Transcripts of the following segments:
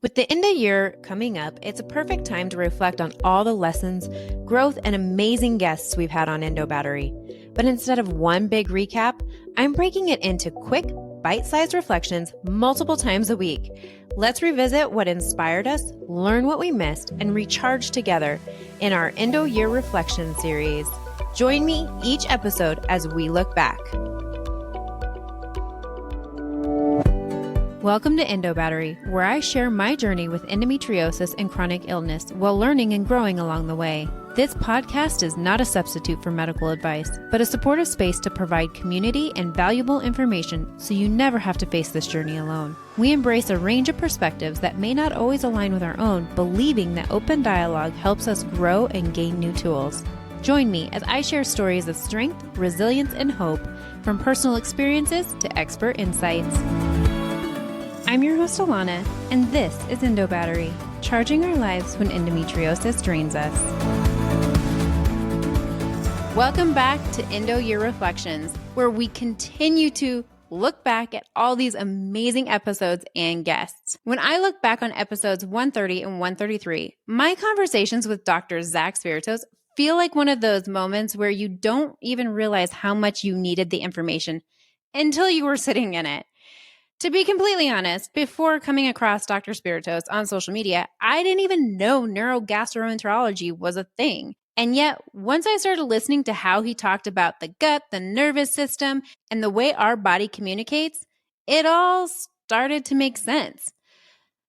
With the end of year coming up, it's a perfect time to reflect on all the lessons, growth, and amazing guests we've had on Endo Battery. But instead of one big recap, I'm breaking it into quick, bite-sized reflections multiple times a week. Let's revisit what inspired us, learn what we missed, and recharge together in our Endo Year Reflection series. Join me each episode as we look back. Welcome to Endo Battery, where I share my journey with endometriosis and chronic illness while learning and growing along the way. This podcast is not a substitute for medical advice, but a supportive space to provide community and valuable information so you never have to face this journey alone. We embrace a range of perspectives that may not always align with our own, believing that open dialogue helps us grow and gain new tools. Join me as I share stories of strength, resilience, and hope, from personal experiences to expert insights. I'm your host, Alana, and this is Endo Battery, charging our lives when endometriosis drains us. Welcome back to Endo Year Reflections, where we continue to look back at all these amazing episodes and guests. When I look back on episodes 130 and 133, my conversations with Dr. Zach Spiritos feel like one of those moments where you don't even realize how much you needed the information until you were sitting in it. To be completely honest, before coming across Dr. Spiritos on social media, I didn't even know neurogastroenterology was a thing. And yet, once I started listening to how he talked about the gut, the nervous system, and the way our body communicates, it all started to make sense.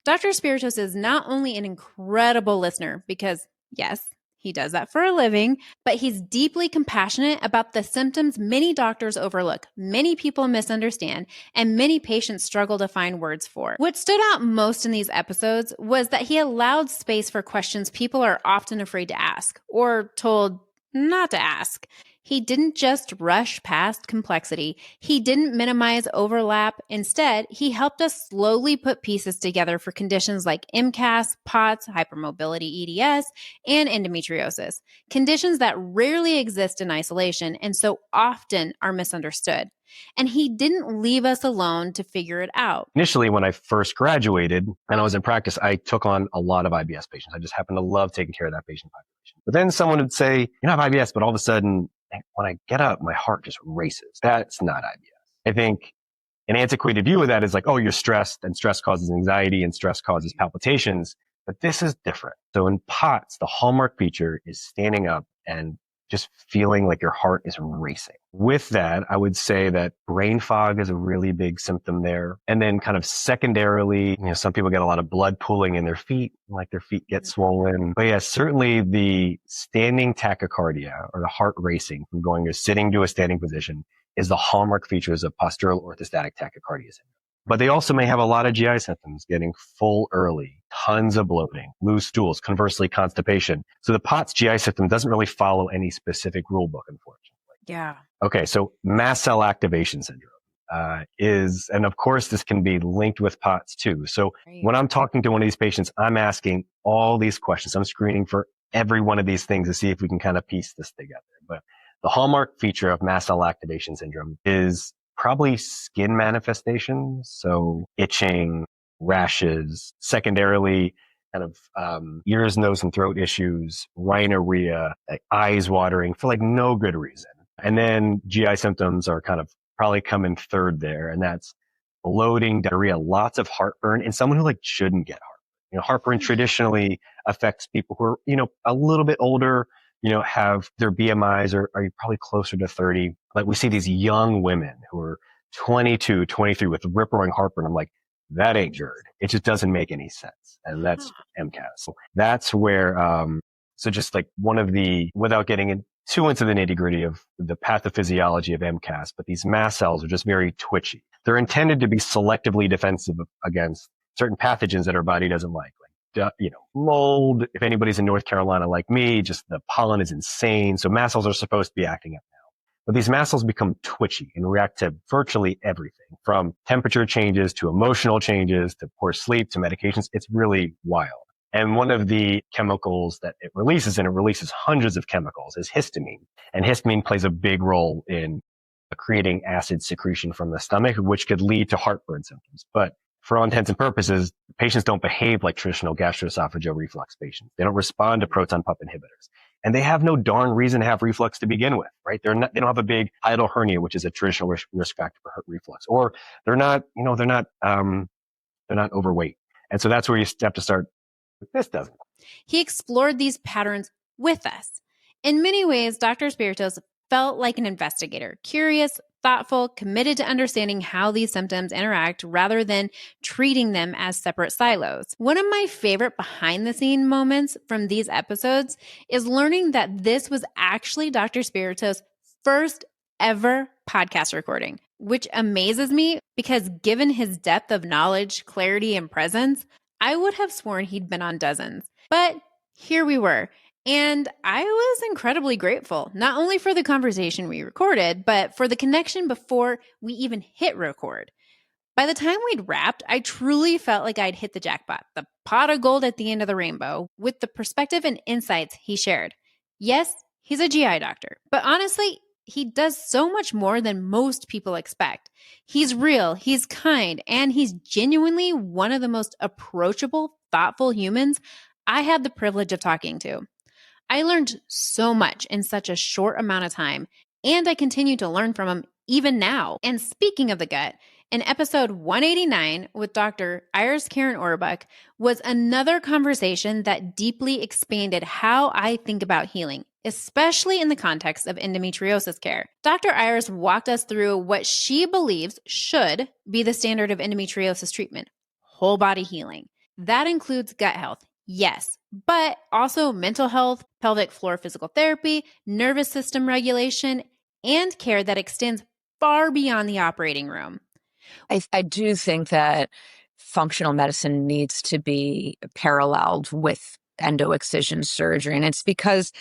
Dr. Spiritos is not only an incredible listener, because yes, he does that for a living, but he's deeply compassionate about the symptoms many doctors overlook, many people misunderstand, and many patients struggle to find words for. What stood out most in these episodes was that he allowed space for questions people are often afraid to ask, or told not to ask. He didn't just rush past complexity. He didn't minimize overlap. Instead, he helped us slowly put pieces together for conditions like MCAS, POTS, hypermobility EDS, and endometriosis, conditions that rarely exist in isolation and so often are misunderstood. And he didn't leave us alone to figure it out. Initially, when I first graduated and I was in practice, I took on a lot of IBS patients. I just happened to love taking care of that patient population. But then someone would say, you have IBS, but all of a sudden, when I get up, my heart just races. That's not IBS. I think an antiquated view of that is like, oh, you're stressed, and stress causes anxiety, and stress causes palpitations. But this is different. So in POTS, the hallmark feature is standing up and just feeling like your heart is racing. With that, I would say that brain fog is a really big symptom there. And then kind of secondarily, some people get a lot of blood pooling in their feet, like their feet get swollen. But yeah, certainly the standing tachycardia, or the heart racing from going to sitting to a standing position, is the hallmark features of postural orthostatic tachycardia syndrome. But they also may have a lot of GI symptoms, getting full early, tons of bloating, loose stools, conversely constipation. So the POTS GI symptom doesn't really follow any specific rule book, unfortunately. Yeah. Okay, so mast cell activation syndrome and of course this can be linked with POTS too. So when I'm talking to one of these patients, I'm asking all these questions. I'm screening for every one of these things to see if we can kind of piece this together. But the hallmark feature of mast cell activation syndrome is probably skin manifestations, so itching, rashes, secondarily kind of ears, nose, and throat issues, rhinorrhea, like eyes watering for like no good reason. And then GI symptoms are kind of probably come in third there, and that's bloating, diarrhea, lots of heartburn, and someone who like shouldn't get heartburn. Heartburn traditionally affects people who are, a little bit older, have their BMIs are probably closer to 30. Like we see these young women who are 22, 23 with rip-roaring heartburn. I'm like, that ain't GERD. It just doesn't make any sense. And that's MCAS. So that's where, so just like without getting too into the nitty-gritty of the pathophysiology of MCAS, but these mast cells are just very twitchy. They're intended to be selectively defensive against certain pathogens that our body doesn't like mold. If anybody's in North Carolina like me, just the pollen is insane. So mast cells are supposed to be acting up now. But these mast cells become twitchy and react to virtually everything, from temperature changes to emotional changes to poor sleep to medications. It's really wild. And one of the chemicals that it releases, and it releases hundreds of chemicals, is histamine. And histamine plays a big role in creating acid secretion from the stomach, which could lead to heartburn symptoms. But for all intents and purposes, Patients don't behave like traditional gastroesophageal reflux patients. They don't respond to proton pump inhibitors. And they have no darn reason to have reflux to begin with, right? They don't have a big hiatal hernia, which is a traditional risk factor for reflux, or they're not overweight. And so that's where you have to start. This doesn't. He explored these patterns with us. In many ways, Dr. Spiritos felt like an investigator, curious, thoughtful, committed to understanding how these symptoms interact rather than treating them as separate silos. One of my favorite behind the scene moments from these episodes is learning that this was actually Dr. Spiritos' first ever podcast recording, which amazes me because given his depth of knowledge, clarity, and presence, I would have sworn he'd been on dozens. But here we were. And I was incredibly grateful, not only for the conversation we recorded, but for the connection before we even hit record. By the time we'd wrapped, I truly felt like I'd hit the jackpot, the pot of gold at the end of the rainbow, with the perspective and insights he shared. Yes, he's a GI doctor, but honestly, he does so much more than most people expect. He's real, he's kind, and he's genuinely one of the most approachable, thoughtful humans I had the privilege of talking to. I learned so much in such a short amount of time, and I continue to learn from him even now. And speaking of the gut, in episode 189 with Dr. Iris Karen Orbuck was another conversation that deeply expanded how I think about healing, especially in the context of endometriosis care. Dr. Iris walked us through what she believes should be the standard of endometriosis treatment: whole body healing. That includes gut health, yes, but also mental health, pelvic floor physical therapy, nervous system regulation, and care that extends far beyond the operating room. I do think that functional medicine needs to be paralleled with endo-excision surgery. And it's because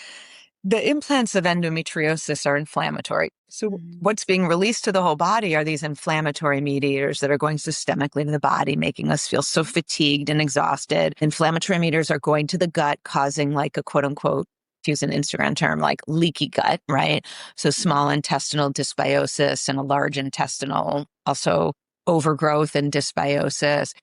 the implants of endometriosis are inflammatory. So what's being released to the whole body are these inflammatory mediators that are going systemically to the body, making us feel so fatigued and exhausted. Inflammatory mediators are going to the gut, causing like a quote unquote, to use an Instagram term, like leaky gut, right? So small intestinal dysbiosis and a large intestinal, also overgrowth and dysbiosis.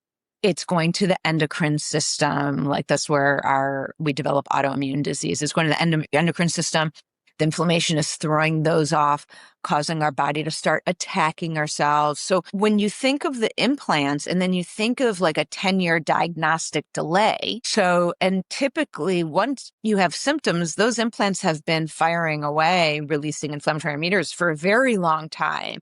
It's going to the endocrine system. Like that's where we develop autoimmune disease. It's going to the endocrine system. The inflammation is throwing those off, causing our body to start attacking ourselves. So when you think of the implants and then you think of like a 10-year diagnostic delay. So, and typically once you have symptoms, those implants have been firing away, releasing inflammatory mediators for a very long time.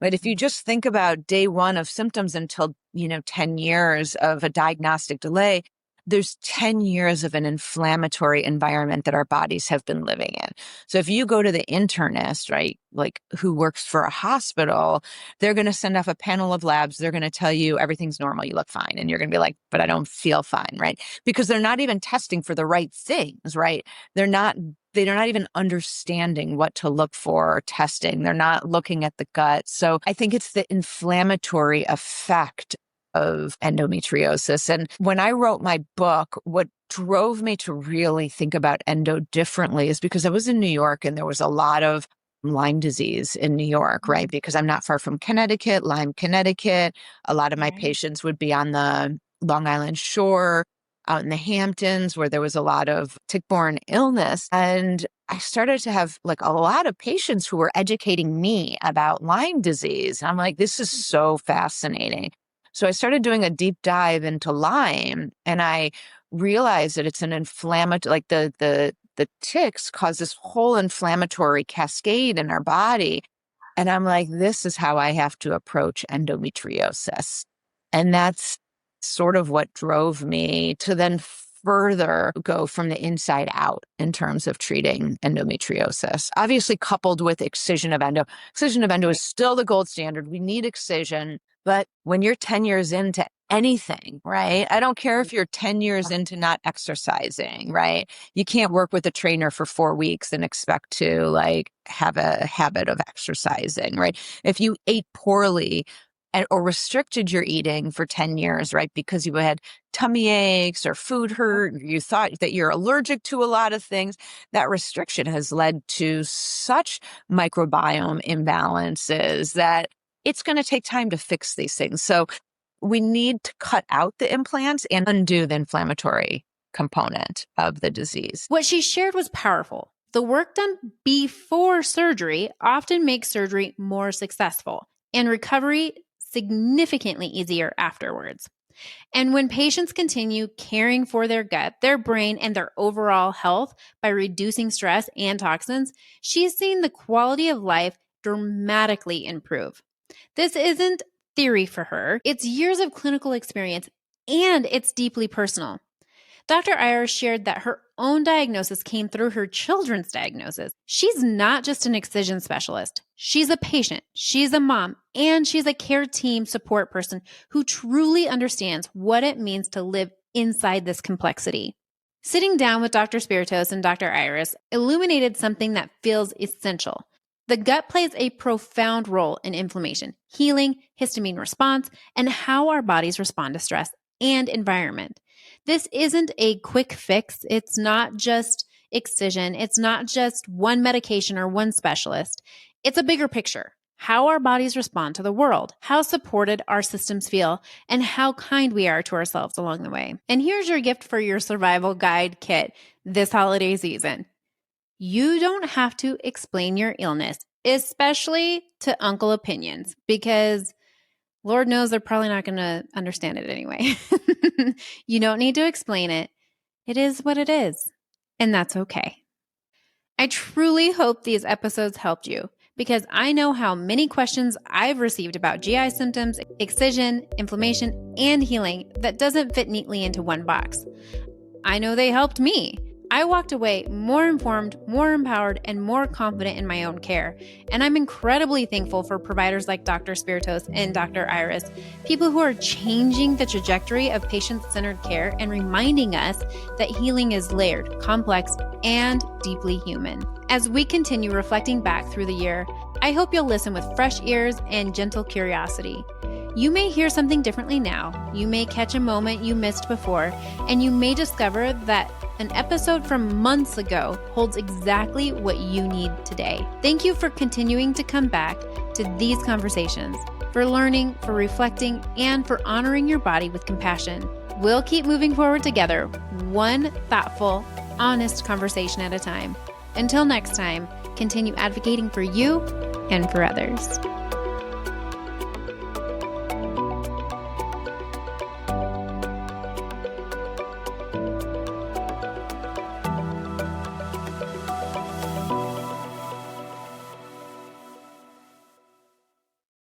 But if you just think about day one of symptoms until, 10 years of a diagnostic delay, there's 10 years of an inflammatory environment that our bodies have been living in. So if you go to the internist, right, like who works for a hospital, they're going to send off a panel of labs. They're going to tell you everything's normal. You look fine. And you're going to be like, but I don't feel fine, right? Because they're not even testing for the right things, right? They're not even understanding what to look for or testing. They're not looking at the gut. So I think it's the inflammatory effect of endometriosis. And when I wrote my book, what drove me to really think about endo differently is because I was in New York and there was a lot of Lyme disease in New York, right? Because I'm not far from Connecticut, Lyme, Connecticut. A lot of my patients would be on the Long Island shore, out in the Hamptons, where there was a lot of tick-borne illness. And I started to have like a lot of patients who were educating me about Lyme disease. And I'm like, this is so fascinating. So I started doing a deep dive into Lyme, and I realized that it's an inflammatory, like the ticks cause this whole inflammatory cascade in our body. And I'm like, this is how I have to approach endometriosis. And that's sort of what drove me to then further go from the inside out in terms of treating endometriosis. Obviously coupled with excision of endo. Excision of endo is still the gold standard. We need excision. But when you're 10 years into anything, right? I don't care if you're 10 years into not exercising, right? You can't work with a trainer for 4 weeks and expect to like have a habit of exercising, right? If you ate poorly or restricted your eating for 10 years, right? Because you had tummy aches or food hurt, you thought that you're allergic to a lot of things, that restriction has led to such microbiome imbalances that it's going to take time to fix these things. So we need to cut out the implants and undo the inflammatory component of the disease. What she shared was powerful. The work done before surgery often makes surgery more successful and recovery significantly easier afterwards. And when patients continue caring for their gut, their brain, and their overall health by reducing stress and toxins, she's seen the quality of life dramatically improve. This isn't theory for her. It's years of clinical experience, and it's deeply personal. Dr. Iris shared that her own diagnosis came through her children's diagnosis. She's not just an excision specialist. She's a patient, she's a mom, and she's a care team support person who truly understands what it means to live inside this complexity. Sitting down with Dr. Spiritos and Dr. Iris illuminated something that feels essential. The gut plays a profound role in inflammation, healing, histamine response, and how our bodies respond to stress and environment. This isn't a quick fix. It's not just excision. It's not just one medication or one specialist. It's a bigger picture. How our bodies respond to the world, how supported our systems feel, and how kind we are to ourselves along the way. And here's your gift for your survival guide kit this holiday season. You don't have to explain your illness, especially to Uncle Opinions, because Lord knows they're probably not going to understand it anyway. You don't need to explain it. It is what it is, and that's okay. I truly hope these episodes helped you, because I know how many questions I've received about GI symptoms, excision, inflammation, and healing that doesn't fit neatly into one box. I know they helped me. I walked away more informed, more empowered, and more confident in my own care. And I'm incredibly thankful for providers like Dr. Spiritos and Dr. Iris, people who are changing the trajectory of patient-centered care and reminding us that healing is layered, complex, and deeply human. As we continue reflecting back through the year, I hope you'll listen with fresh ears and gentle curiosity. You may hear something differently now, you may catch a moment you missed before, and you may discover that an episode from months ago holds exactly what you need today. Thank you for continuing to come back to these conversations, for learning, for reflecting, and for honoring your body with compassion. We'll keep moving forward together, one thoughtful, honest conversation at a time. Until next time, continue advocating for you and for others.